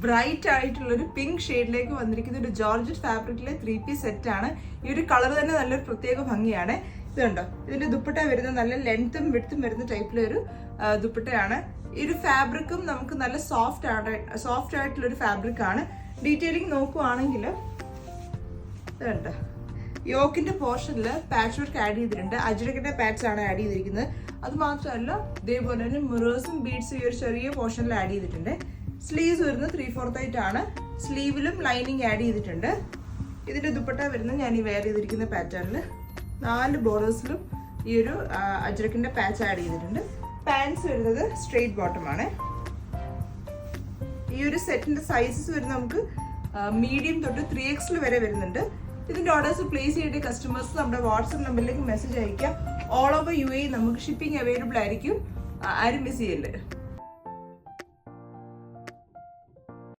Bright ആയിട്ടുള്ള ഒരു pink ഷെയ്ഡിലേക്ക് വന്നിരിക്കുന്ന ഒരു ജോർജറ്റ് ഫാബ്രിക്കിലെ 3-piece സെറ്റ് ആണ്. ഈ ഒരു കളർ തന്നെ നല്ലൊരു പ്രത്യേക ഭംഗിയാണ്. ഇതുണ്ടോ, ഇതിന്റെ ദുപ്പട്ട വരുന്ന നല്ല ലെങ്ത്തും വിഡ്ത്തും വരുന്ന ടൈപ്പിലൊരു ദുപ്പട്ടയാണ്. ഈ ഒരു ഫാബ്രിക്കും നമുക്ക് നല്ല സോഫ്റ്റ് ആയിട്ടുള്ള ഒരു ഫാബ്രിക് ആണ്. ഡീറ്റെയിലിംഗ് നോക്കുവാണെങ്കിൽ ഇതുണ്ട്, യോക്കിന്റെ പോർഷനിൽ പാച്ച് വർക്ക് ആഡ് ചെയ്തിട്ടുണ്ട്. അജ്രക്കിന്റെ പാച്ച് ആണ് ആഡ് ചെയ്തിരിക്കുന്നത്. അത് മാത്രമല്ല ഇതേപോലെ തന്നെ മിറേഴ്സും ബീഡ്സും ഈ ഒരു ചെറിയ പോർഷനിൽ ആഡ് ചെയ്തിട്ടുണ്ട്. സ്ലീവ്സ് വരുന്നത് 3/4 ആയിട്ടാണ്. സ്ലീവിലും ലൈനിങ് ആഡ് ചെയ്തിട്ടുണ്ട്. ഇതിന്റെ ദുപ്പട്ട വരുന്നത് ഞാൻ ഈ വെയർ ചെയ്തിരിക്കുന്ന പാറ്റേണിൽ 4 ബോർഡേഴ്സിലും ഈ ഒരു അജ്രക്കിന്റെ പാച്ച് ആഡ് ചെയ്തിട്ടുണ്ട്. പാൻസ് വരുന്നത് സ്ട്രെയിറ്റ് ബോട്ടം ആണ്. ഈ ഒരു സെറ്റിന്റെ സൈസസ് വരുന്നത് നമുക്ക് മീഡിയം തൊട്ട് 3XL വരെ വരുന്നുണ്ട്. ഇതിന്റെ ഓർഡേഴ്സ് പ്ലേസ് ചെയ്യേണ്ട കസ്റ്റമേഴ്സ് നമ്മുടെ വാട്സ്ആപ്പ് നമ്പറിലേക്ക് മെസ്സേജ് അയക്കാം. ഓൾ ഓവർ UAE നമുക്ക് ഷിപ്പിംഗ് അവൈലബിൾ ആയിരിക്കും. ആരും മിസ് ചെയ്യല്ലേ.